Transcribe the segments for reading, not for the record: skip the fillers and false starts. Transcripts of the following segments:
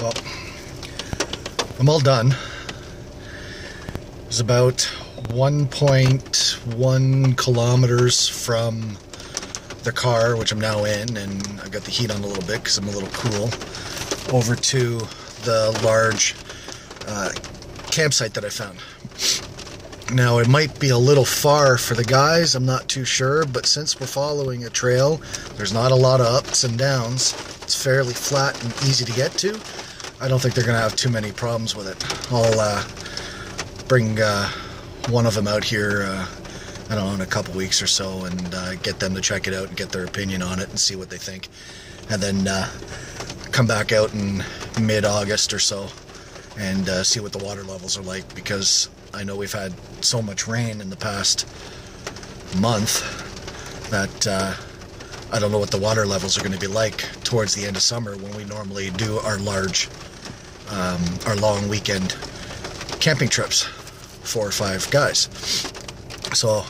Well, I'm all done. It's about 1.1 kilometers from the car, which I'm now in, and I got the heat on a little bit because I'm a little cool, over to the large campsite that I found. Now, it might be a little far for the guys, I'm not too sure, but since we're following a trail, there's not a lot of ups and downs. It's fairly flat and easy to get to. I don't think they're going to have too many problems with it. I'll bring one of them out here, I don't know, in a couple weeks or so, and get them to check it out and get their opinion on it and see what they think. And then come back out in mid-August or so and see what the water levels are like, because I know we've had so much rain in the past month that I don't know what the water levels are going to be like towards the end of summer when we normally do our long weekend camping trips, 4 or 5 guys. So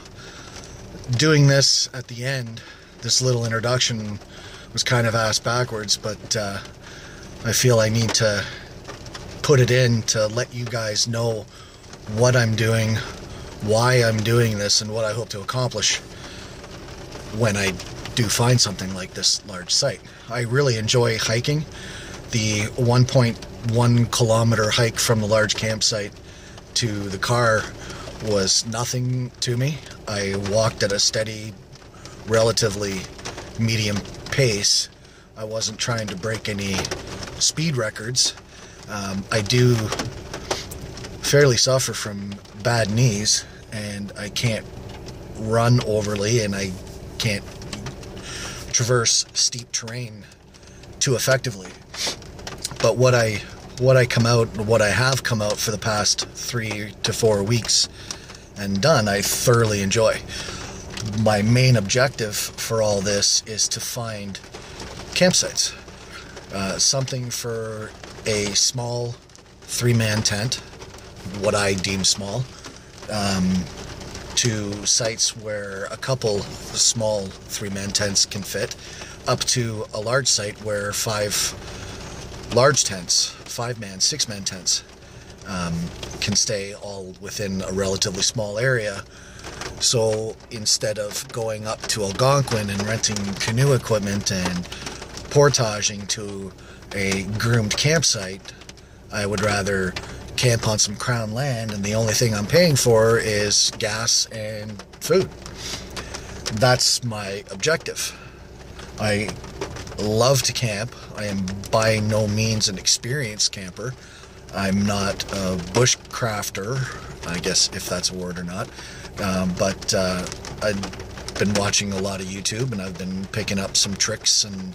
doing this at the end, this little introduction was kind of ass backwards, but I feel I need to put it in to let you guys know what I'm doing, why I'm doing this, and what I hope to accomplish when I do find something like this large site. I really enjoy hiking. The 1.1 kilometer hike from the large campsite to the car was nothing to me. I walked at a steady, relatively medium pace. I wasn't trying to break any speed records. I do fairly suffer from bad knees, and I can't run overly, and I can't traverse steep terrain too effectively. But what I have come out for the past 3 to 4 weeks and done, I thoroughly enjoy. My main objective for all this is to find campsites, something for a small 3-man tent, what I deem small, to sites where a couple small 3-man tents can fit, up to a large site where 5 large tents, 5-man, 6-man tents, can stay all within a relatively small area. So instead of going up to Algonquin and renting canoe equipment and portaging to a groomed campsite, I would rather camp on some crown land, and the only thing I'm paying for is gas and food. That's my objective. I love to camp. I am by no means an experienced camper. I'm not a bushcrafter, I guess, if that's a word or not. But I've been watching a lot of YouTube, and I've been picking up some tricks and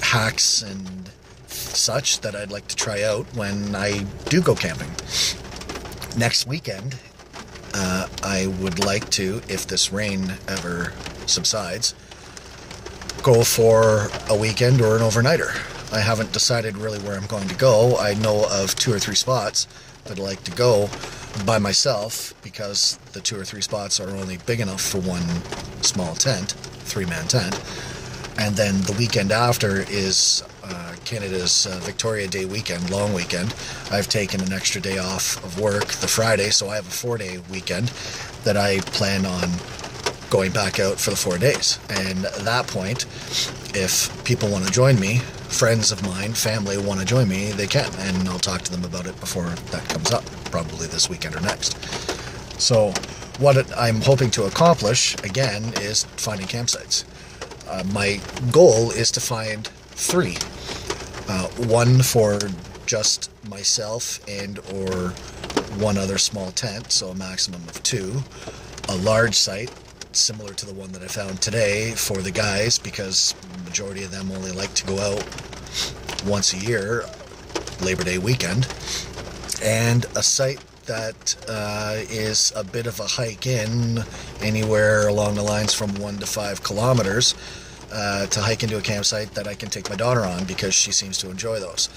hacks and such that I'd like to try out when I do go camping. Next weekend, I would like to, if this rain ever subsides, go for a weekend or an overnighter. I haven't decided really where I'm going to go. I know of 2 or 3 spots that I'd like to go by myself, because the 2 or 3 spots are only big enough for one small tent, 3-man tent. And then the weekend after is Canada's Victoria Day weekend, long weekend. I've taken an extra day off of work the Friday, so I have a 4-day weekend that I plan on going back out for the 4 days. And at that point, if people want to join me, friends of mine, family want to join me, they can, and I'll talk to them about it before that comes up, probably this weekend or next. So what I'm hoping to accomplish, again, is finding campsites. My goal is to find 3. One for just myself and or one other small tent, so a maximum of 2. A large site, similar to the one that I found today, for the guys, because the majority of them only like to go out once a year, Labor Day weekend. And a site that is a bit of a hike in, anywhere along the lines from 1 to 5 kilometers, to hike into a campsite that I can take my daughter on, because she seems to enjoy those.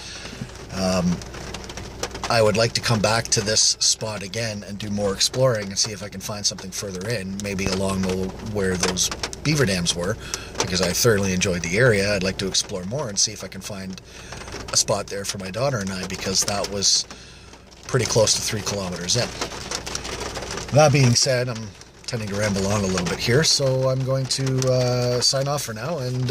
I would like to come back to this spot again and do more exploring and see if I can find something further in, maybe along where those beaver dams were, because I thoroughly enjoyed the area. I'd like to explore more and see if I can find a spot there for my daughter and I, because that was pretty close to 3 kilometers in. That being said, I'm tending to ramble on a little bit here, so I'm going to sign off for now, and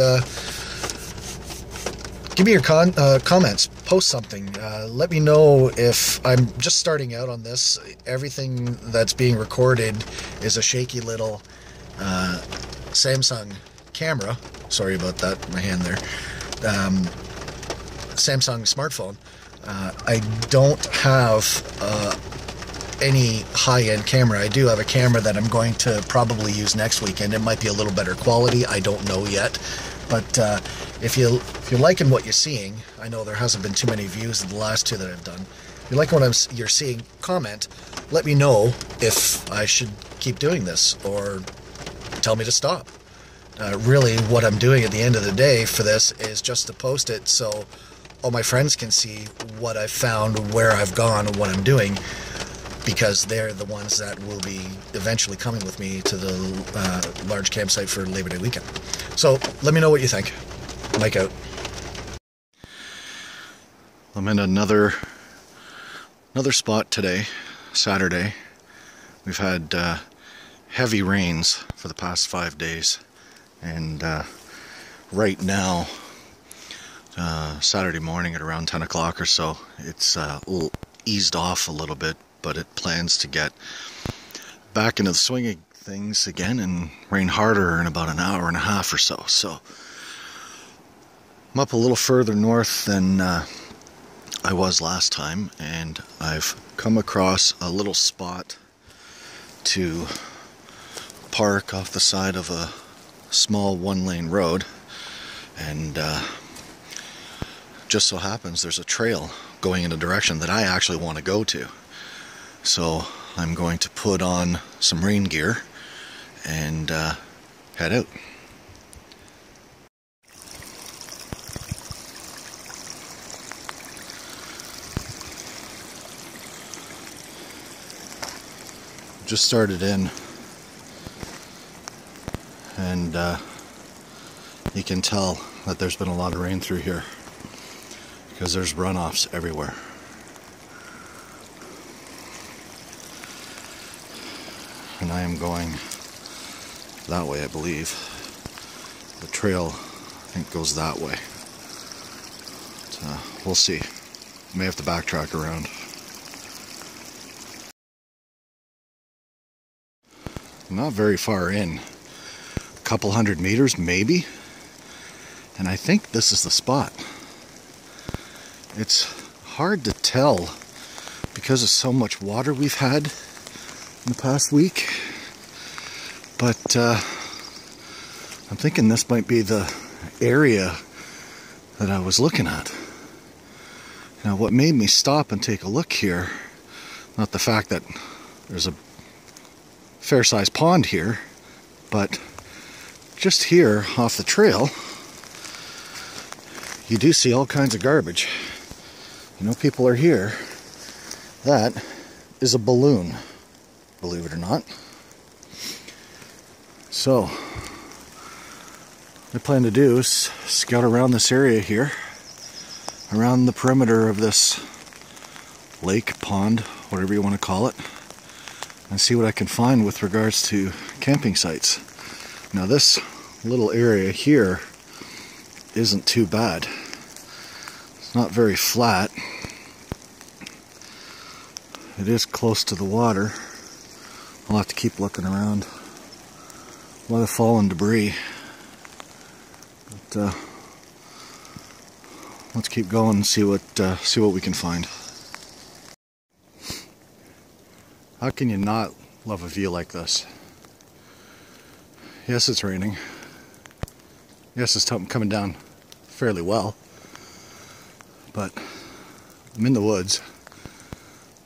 give me your comments, post something, let me know if I'm just starting out on this. Everything that's being recorded is a shaky little Samsung camera. Sorry about that, my hand there. Samsung smartphone. I don't have any high-end camera. I do have a camera that I'm going to probably use next weekend. It might be a little better quality, I don't know yet. But if you're liking what you're seeing, I know there hasn't been too many views in the last 2 that I've done. If you like what you're seeing, comment. Let me know if I should keep doing this, or tell me to stop. Really, what I'm doing at the end of the day for this is just to post it so all my friends can see what I've found, where I've gone, and what I'm doing, because they're the ones that will be eventually coming with me to the large campsite for Labor Day weekend. So let me know what you think. Mike out. I'm in another spot today, Saturday. We've had heavy rains for the past 5 days, and right now, Saturday morning at around 10 o'clock or so, it's eased off a little bit, but it plans to get back into the swing of things again and rain harder in about an hour and a half or so. So I'm up a little further north than I was last time, and I've come across a little spot to park off the side of a small 1-lane road, and just so happens there's a trail going in a direction that I actually want to go to. So I'm going to put on some rain gear and head out. Just started in, and you can tell that there's been a lot of rain through here, because there's runoffs everywhere. And I am going that way, I believe. The trail, I think, goes that way. But, we'll see. May have to backtrack around. Not very far in. A couple 100 meters, maybe. And I think this is the spot. It's hard to tell because of so much water we've had in the past week, but I'm thinking this might be the area that I was looking at. Now, what made me stop and take a look here, not the fact that there's a fair-sized pond here, but just here off the trail you do see all kinds of garbage. You know, people are here. That is a balloon, believe it or not. So, what I plan to do is scout around this area here, around the perimeter of this lake, pond, whatever you want to call it, and see what I can find with regards to camping sites. Now, this little area here isn't too bad. It's not very flat. It is close to the water. I'll have to keep looking around. A lot of fallen debris. But let's keep going and see what we can find. How can you not love a view like this? Yes, it's raining. Yes, it's coming down fairly well. But I'm in the woods.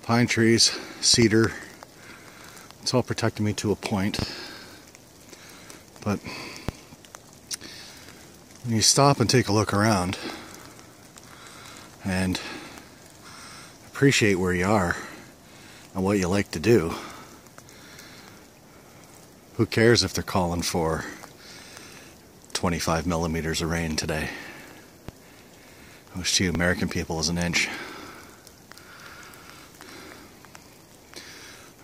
Pine trees, cedar. It's all protecting me to a point. But when you stop and take a look around and appreciate where you are and what you like to do, who cares if they're calling for 25 millimeters of rain today? Those two American people is an inch.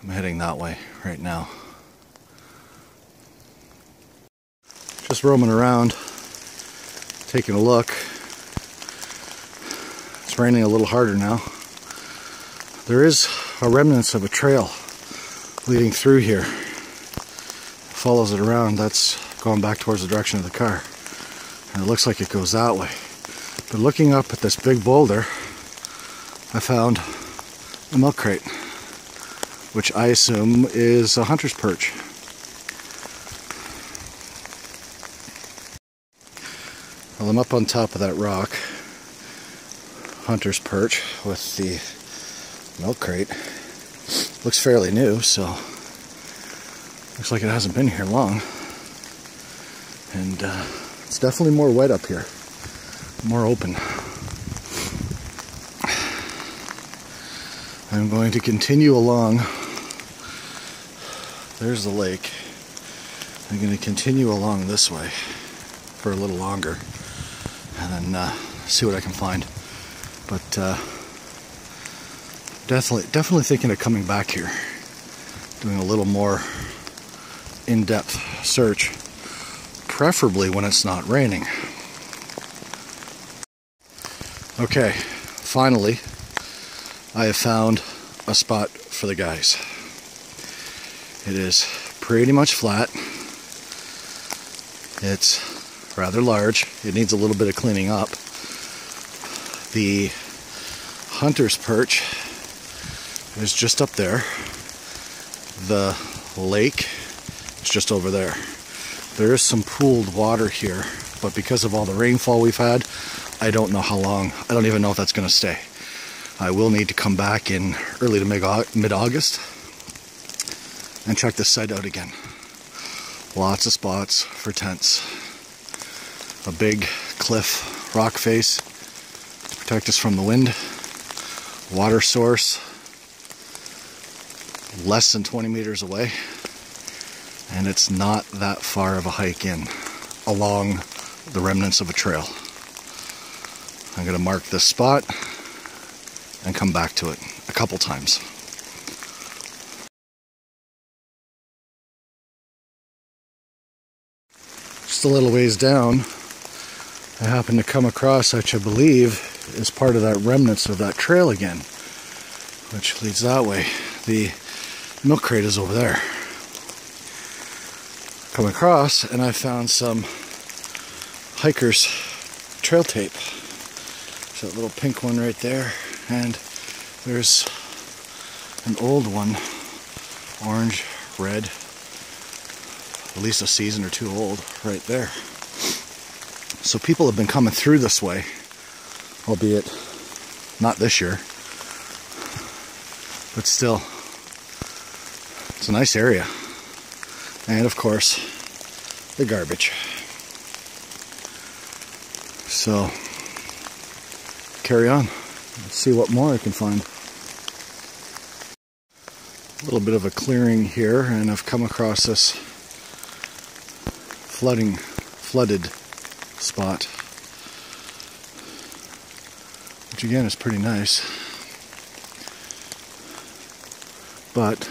I'm heading that way right now. Just roaming around, taking a look. It's raining a little harder now. There is a remnants of a trail leading through here. Follows it around. That's going back towards the direction of the car. And it looks like it goes that way. But looking up at this big boulder, I found a milk crate, which I assume is a hunter's perch. Well, I'm up on top of that rock, hunter's perch, with the milk crate. Looks fairly new, so looks like it hasn't been here long. And it's definitely more wet up here, more open. I'm going to continue along. There's the lake. I'm going to continue along this way for a little longer and then see what I can find. But definitely thinking of coming back here, doing a little more in-depth search, preferably when it's not raining. Okay, finally I have found a spot for the guys. It is pretty much flat. It's rather large. It needs a little bit of cleaning up. The hunter's perch is just up there. The lake is just over there. There is some pooled water here, but because of all the rainfall we've had, I don't know how long. I don't even know if that's going to stay. I will need to come back in early to mid-August and check this site out again. Lots of spots for tents. A big cliff rock face to protect us from the wind. Water source less than 20 meters away. And it's not that far of a hike in along the remnants of a trail. I'm going to mark this spot and come back to it a couple times. Just a little ways down, I happen to come across, which I believe is part of that remnants of that trail again, which leads that way. The milk crate is over there. Come across and I found some hiker's trail tape. There's that little pink one right there, and there's an old one, orange, red, at least a season or two old, right there. So people have been coming through this way, albeit not this year, but still, it's a nice area. And of course, the garbage. So, carry on. Let's see what more I can find. A little bit of a clearing here, and I've come across this flooded spot, which again is pretty nice. But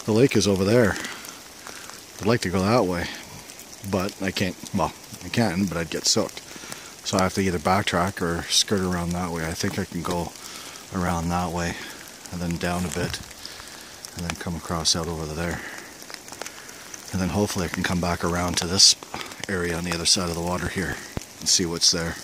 the lake is over there. I'd like to go that way, but I can't. Well, I can, but I'd get soaked. So I have to either backtrack or skirt around that way. I think I can go around that way and then down a bit and then come across out over there. And then hopefully I can come back around to this area on the other side of the water here and see what's there.